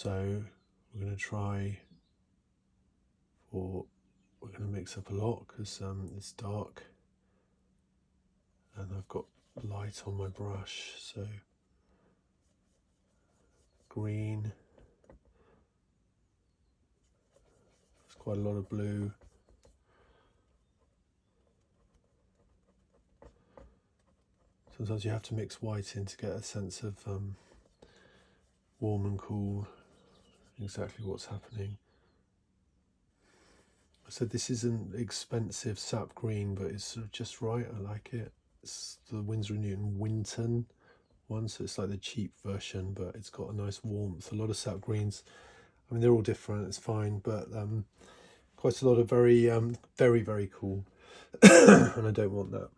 So we're going to try we're going to mix up a lot because it's dark and I've got light on my brush. So green, there's quite a lot of blue. Sometimes you have to mix white in to get a sense of warm and cool, exactly what's happening. I said this isn't expensive sap green, but it's sort of just right. I like it. It's the Winsor & Newton Winton one, so it's like the cheap version, but it's got a nice warmth. A lot of sap greens, I mean, they're all different, it's fine, but quite a lot of very, very cool. And I don't want that.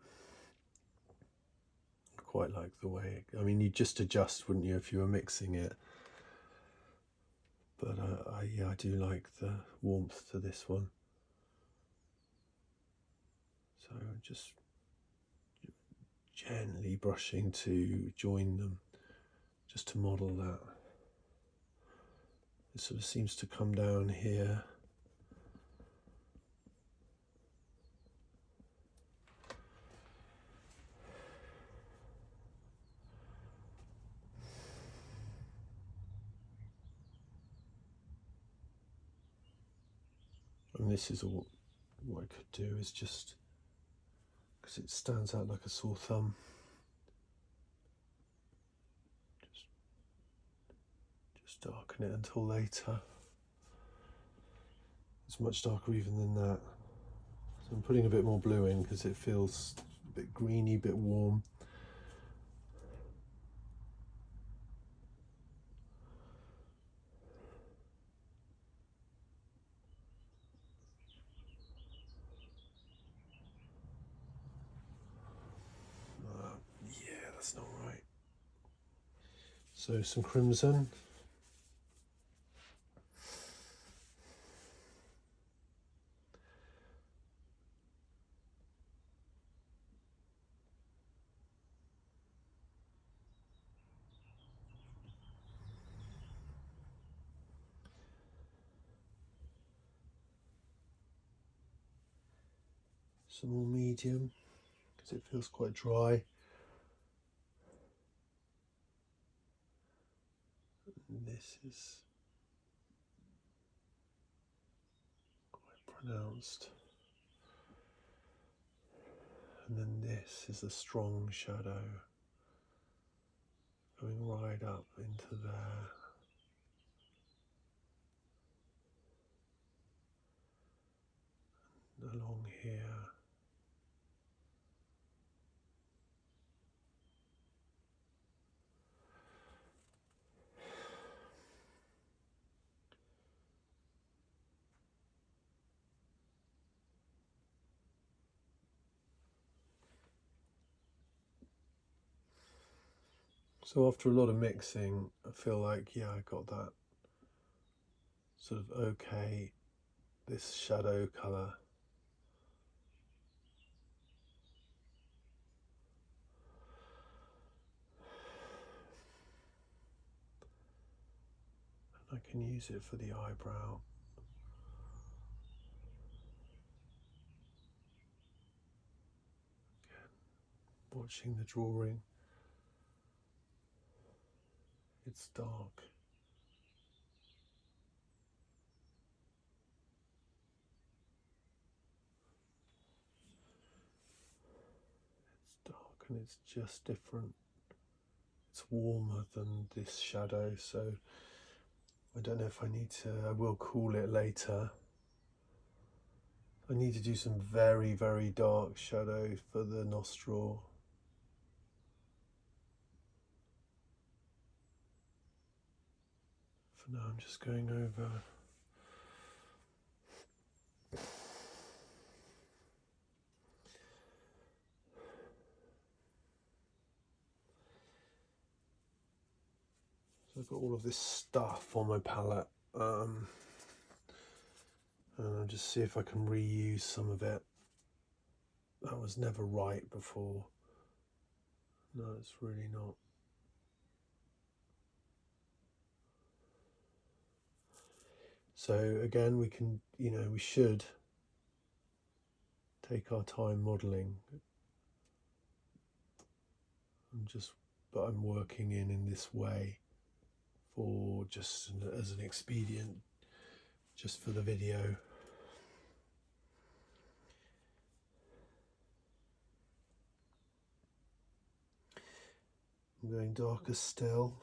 I quite like the way, I mean, you'd just adjust, wouldn't you, if you were mixing it? But I do like the warmth to this one. So just gently brushing to join them, just to model that. It sort of seems to come down here. And this is all what I could do is just, because it stands out like a sore thumb, just darken it until later. It's much darker even than that. So I'm putting a bit more blue in because it feels a bit greeny, a bit warm. Yeah, that's not right. So some crimson. Some more medium, because it feels quite dry. And this is quite pronounced. And then this is a strong shadow going right up into there. And along here. So after a lot of mixing, I feel like, yeah, I got that sort of okay, this shadow colour. And I can use it for the eyebrow. Again, watching the drawing. It's dark. It's dark and it's just different. It's warmer than this shadow, so I don't know if I need to, I will cool it later. I need to do some very, very dark shadow for the nostril. For now I'm just going over. So I've got all of this stuff on my palette, and I'll just see if I can reuse some of it. That was never right before. No, it's really not. So again, we can, we should take our time modelling. But I'm working in this way for just as an expedient, just for the video. I'm going darker still,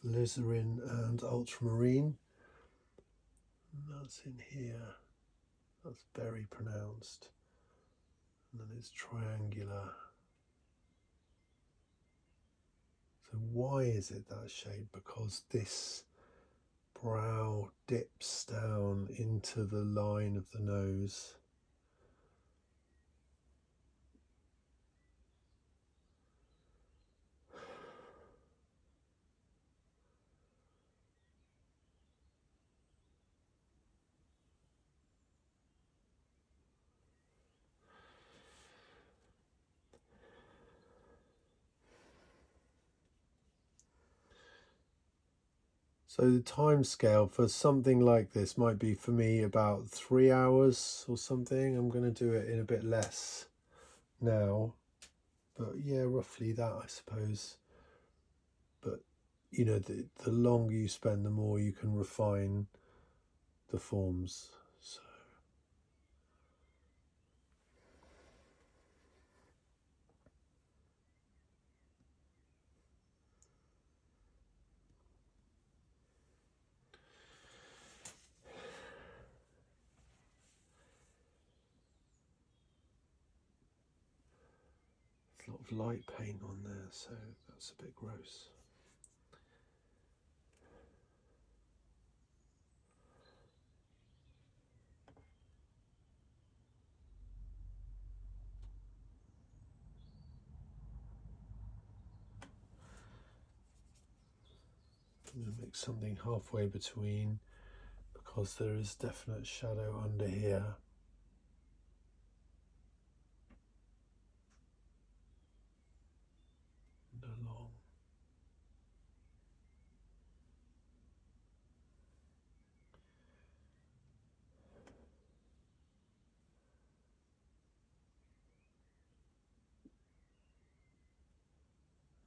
alizarin and ultramarine. And that's in here. That's very pronounced. And then it's triangular. So why is it that shape? Because this brow dips down into the line of the nose. So the time scale for something like this might be for me about 3 hours or something. I'm going to do it in a bit less now, but yeah, roughly that, I suppose. But the longer you spend, the more you can refine the forms. So there's a lot of light paint on there, so that's a bit gross. I'm going to make something halfway between, because there is definite shadow under here. And along.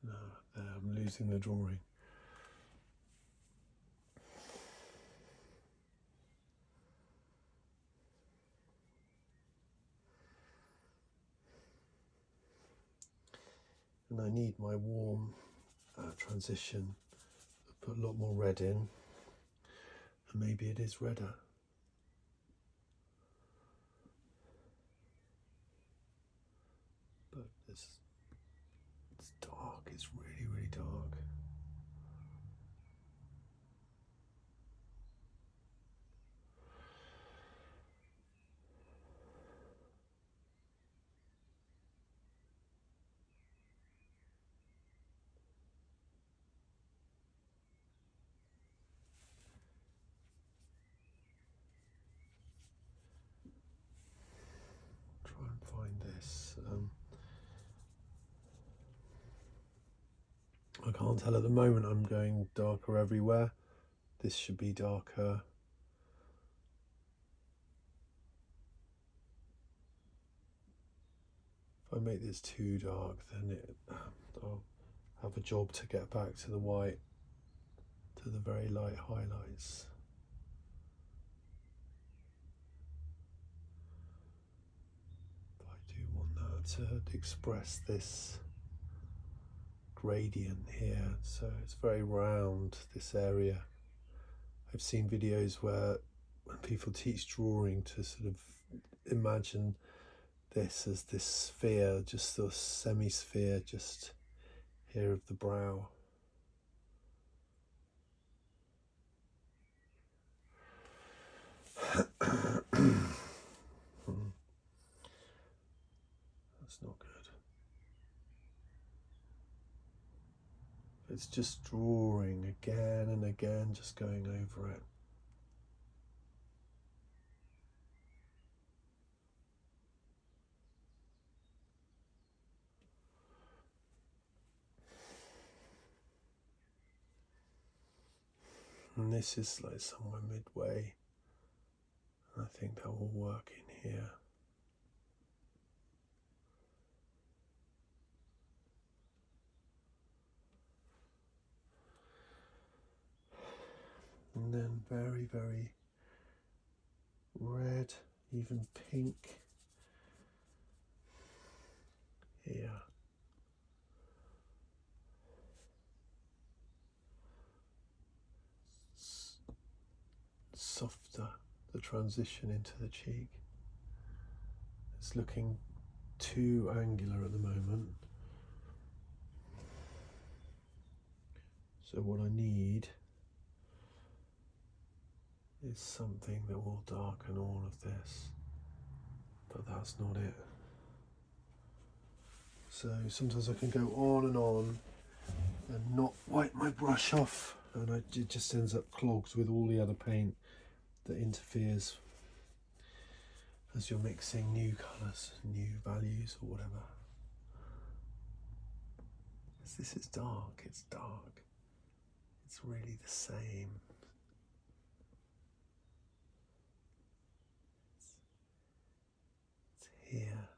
No, there, I'm losing the drawing. And I need my warm transition. Put a lot more red in, and maybe it is redder. But it's dark, it's really, really dark. Try and find this. I can't tell at the moment. I'm going darker everywhere. This should be darker. If I make this too dark, then I'll have a job to get back to the white, to the very light highlights. But I do want that to express this gradient here, so it's very round, this area. I've seen videos where when people teach drawing to sort of imagine this as this sphere, just the semi-sphere just here of the brow. That's not good. It's just drawing again and again, just going over it. And this is like somewhere midway. I think that will work in here. And then very, very red, even pink here. Softer, the transition into the cheek. It's looking too angular at the moment. So what I need is something that will darken all of this, but that's not it. So sometimes I can go on and not wipe my brush off, and it just ends up clogged with all the other paint that interferes as you're mixing new colours, new values or whatever. As this is dark, it's dark. It's really the same. It's here.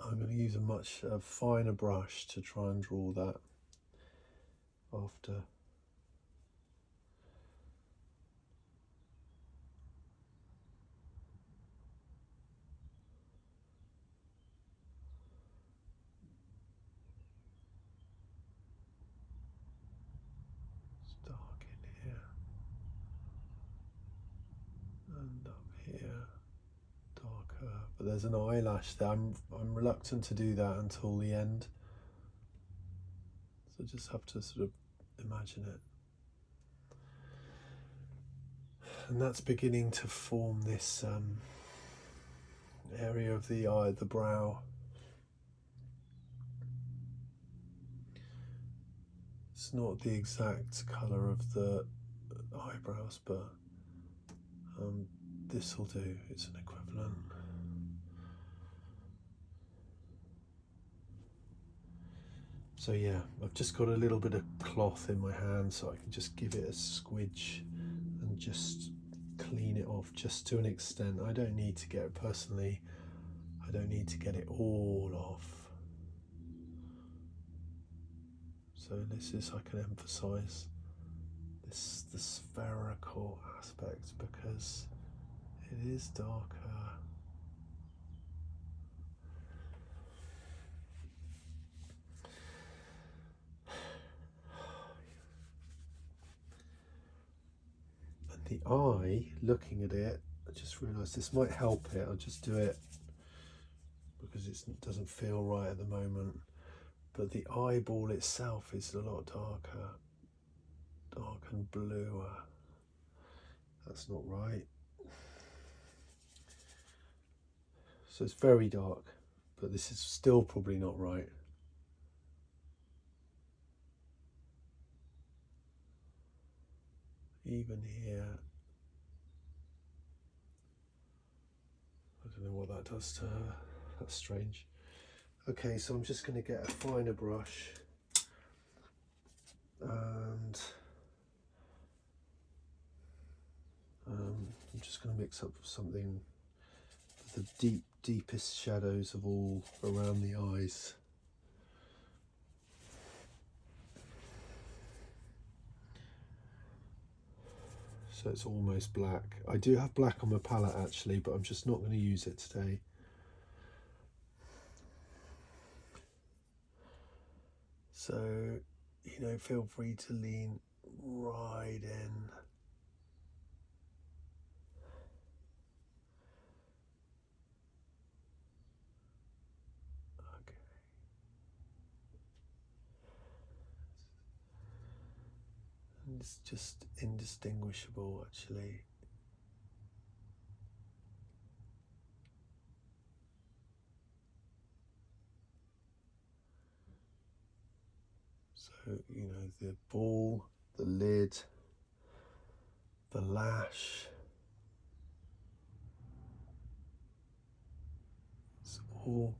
I'm going to use a much finer brush to try and draw that after. It's dark in here and up here, darker. But there's an eyelash there. I'm reluctant to do that until the end. So just have to sort of imagine it. And that's beginning to form this area of the eye, the brow. It's not the exact colour of the eyebrows, but this will do. It's an equivalent. So yeah, I've just got a little bit of cloth in my hand, so I can just give it a squidge and just clean it off just to an extent. I don't need to get it personally. I don't need to get it all off. So this is, I can emphasize this, the spherical aspect, because it is darker. And the eye, looking at it, I just realised this might help it. I'll just do it because it doesn't feel right at the moment. But the eyeball itself is a lot darker, dark and bluer. That's not right. So it's very dark, but this is still probably not right. Even here, I don't know what that does to her. That's strange. Okay, so I'm just going to get a finer brush and I'm just going to mix up something, the deepest shadows of all around the eyes. So it's almost black. I do have black on my palette actually, but I'm just not going to use it today. So, you know, feel free to lean right in. Okay. And it's just indistinguishable actually. So, you know, the ball, the lid, the lash, it's all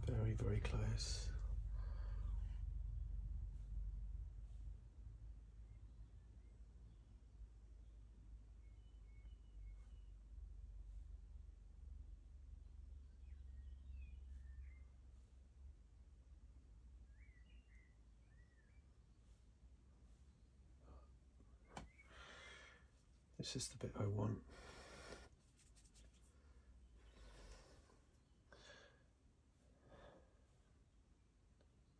very, very close. It's just the bit I want.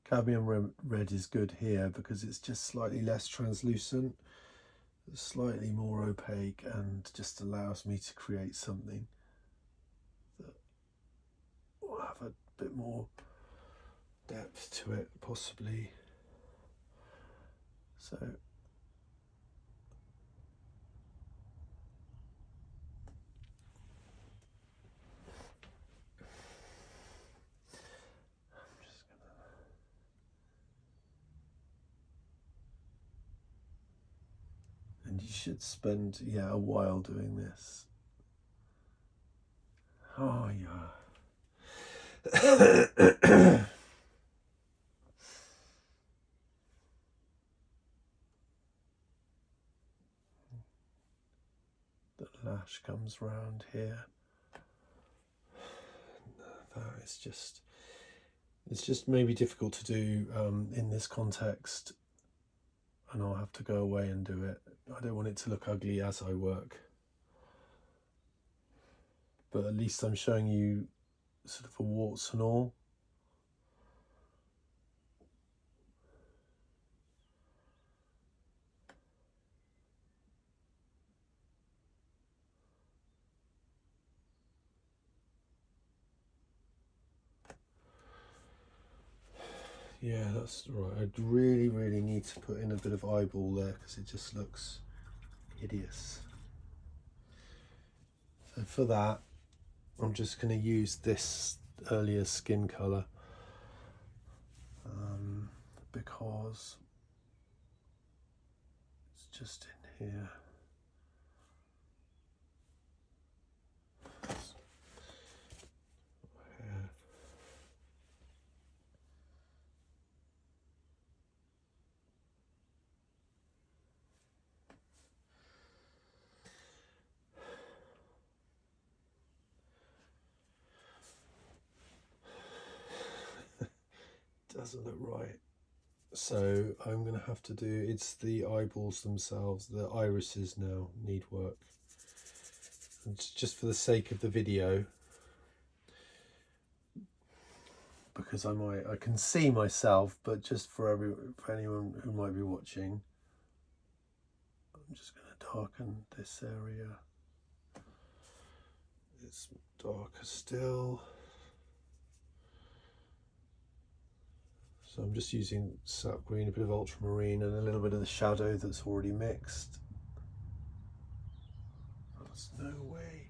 Cadmium red is good here because it's just slightly less translucent, slightly more opaque, and just allows me to create something that will have a bit more depth to it, possibly. So and you should spend, yeah, a while doing this. Oh, yeah. The lash comes round here. That is just, it's just maybe difficult to do in this context, and I'll have to go away and do it. I don't want it to look ugly as I work, but at least I'm showing you sort of a warts and all. Yeah, that's right. I'd really, really need to put in a bit of eyeball there because it just looks hideous. So for that, I'm just going to use this earlier skin colour because it's just in here. Doesn't look right. So I'm going to have to do, it's the eyeballs themselves, the irises now need work. And just for the sake of the video, because I can see myself, but just for anyone who might be watching, I'm just going to darken this area. It's darker still. So I'm just using sap green, a bit of ultramarine, and a little bit of the shadow that's already mixed. Oh, there's no way.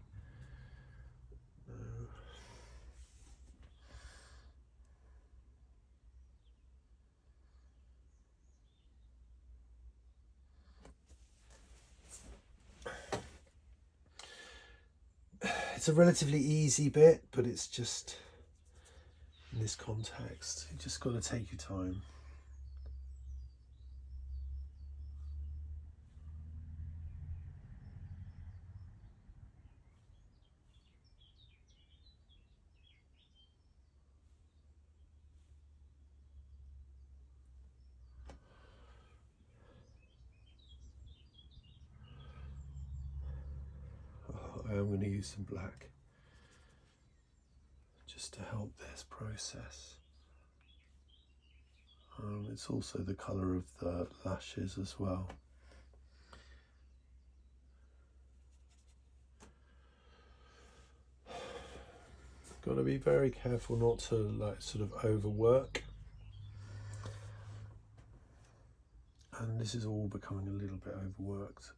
No. It's a relatively easy bit, but it's just, in this context, you just got to take your time. I am going to use some black just to help this process. It's also the colour of the lashes as well. Got to be very careful not to like sort of overwork. And this is all becoming a little bit overworked.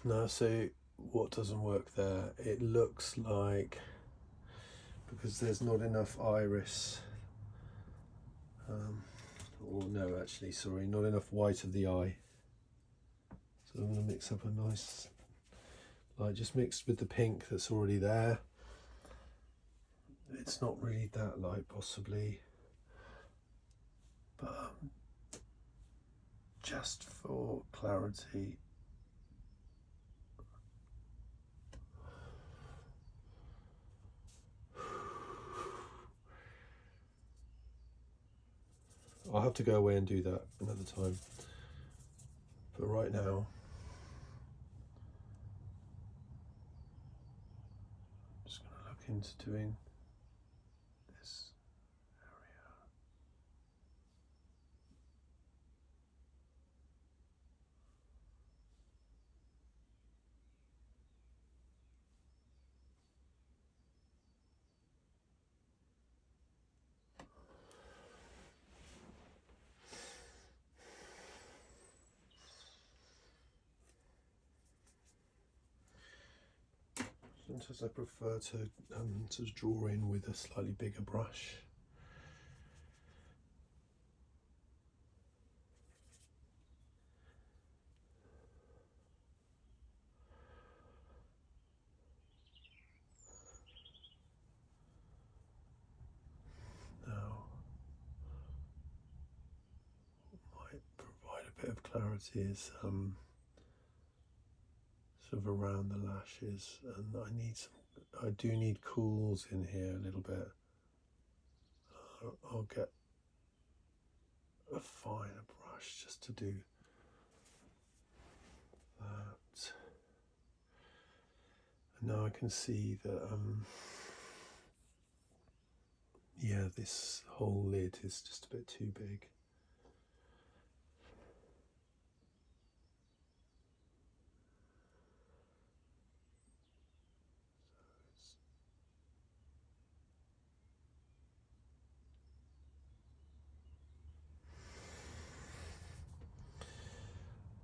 No, so what doesn't work there? It looks like, because there's not enough iris, or no, actually, sorry, not enough white of the eye. So I'm going to mix up a nice, like just mixed with the pink that's already there. It's not really that light, possibly, but just for clarity. I'll have to go away and do that another time. But right now, I'm just going to look into doing this area. Sometimes I prefer to draw in with a slightly bigger brush. Now, what might provide a bit of clarity is sort of around the lashes, and I do need cools in here a little bit. I'll get a finer brush just to do that. And now I can see that yeah, this whole lid is just a bit too big.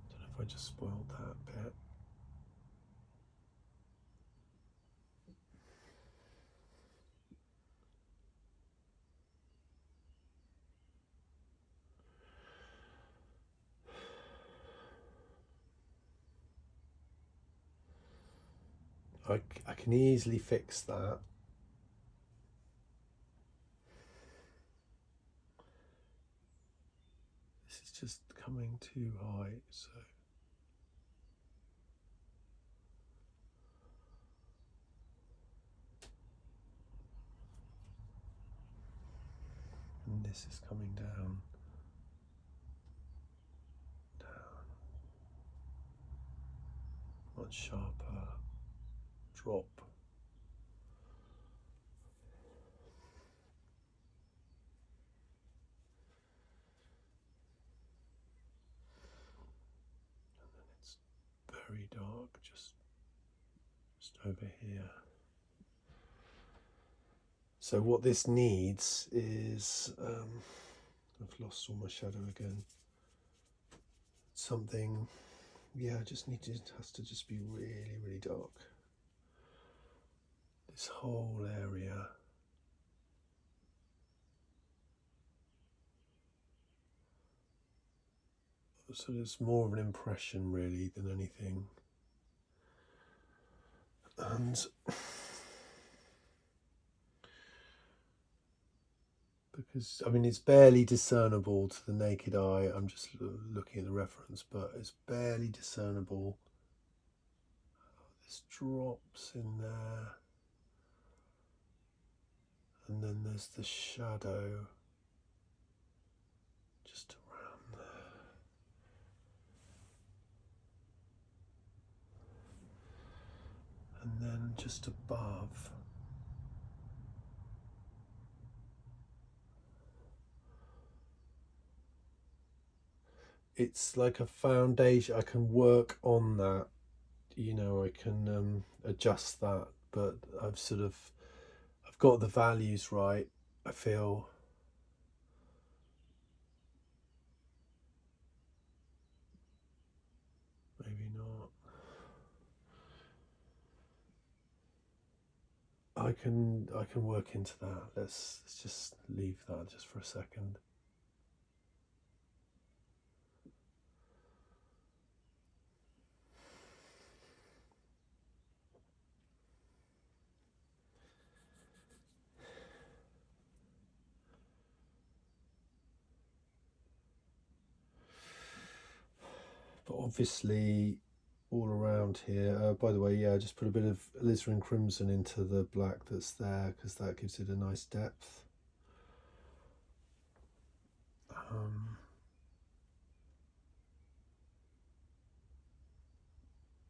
I don't know if I just spoiled that bit. I can easily fix that. This is just coming too high, so and this is coming down, much sharper drop. And then it's very dark, just over here. So what this needs is, I've lost all my shadow again. Something, yeah, it has to just be really, really dark. This whole area. So it's more of an impression really than anything. And because, I mean, it's barely discernible to the naked eye. I'm just looking at the reference, but it's barely discernible. This drops in there. And then there's the shadow just around there. And then just above, it's like a foundation. I can work on that, you know, I can adjust that, but I've got the values right, I feel. Maybe not. I can work into that. Let's just leave that just for a second. But obviously all around here, by the way, yeah, I just put a bit of alizarin crimson into the black that's there because that gives it a nice depth.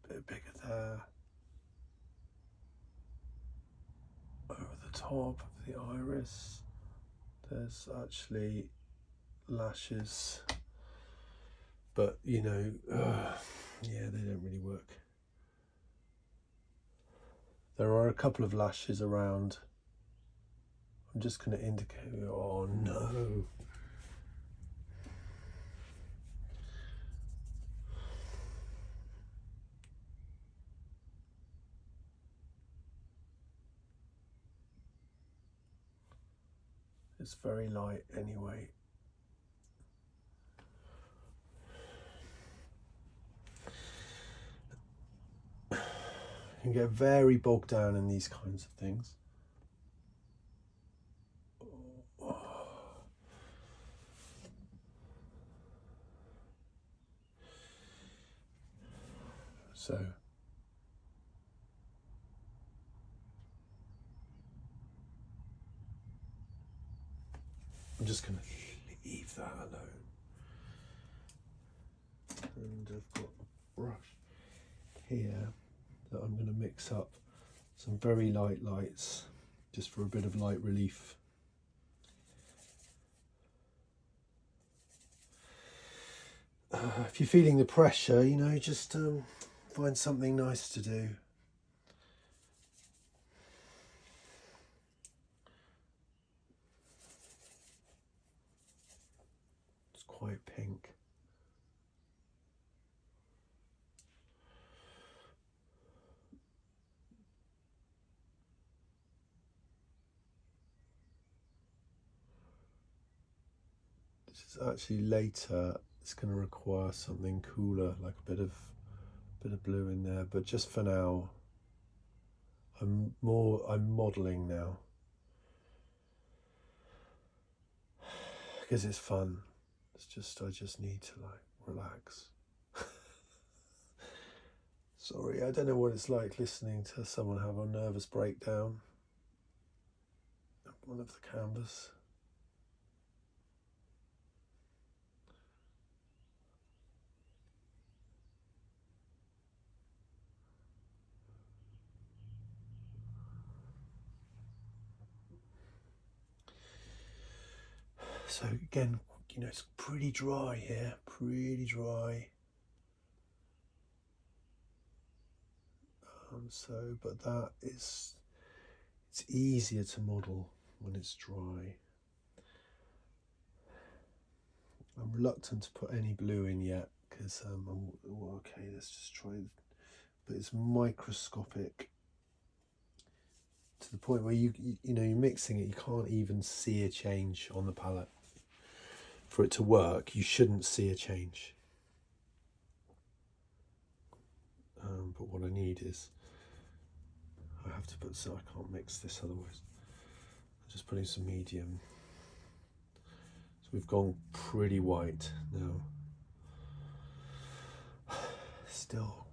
Bit bigger there. Over the top of the iris, there's actually lashes, but you know, yeah, they don't really work. There are a couple of lashes around. I'm just going to indicate. Oh no. It's very light anyway. You can get very bogged down in these kinds of things. So I'm just going to leave that alone. And I've got a brush here that I'm going to mix up some very light lights just for a bit of light relief. If you're feeling the pressure, you know, just find something nice to do. It's quite pink. This is actually later. It's going to require something cooler, like a bit of blue in there. But just for now, I'm modelling now because it's fun. I just need to like relax. Sorry, I don't know what it's like listening to someone have a nervous breakdown in one of the canvas. So again, you know, it's pretty dry here, pretty dry. But it's easier to model when it's dry. I'm reluctant to put any blue in yet because okay, let's just try. But it's microscopic to the point where you know you're mixing it, you can't even see a change on the palette. For it to work, you shouldn't see a change. But what I need is I have to put, so I can't mix this otherwise. I'm just putting some medium. So we've gone pretty white now. Still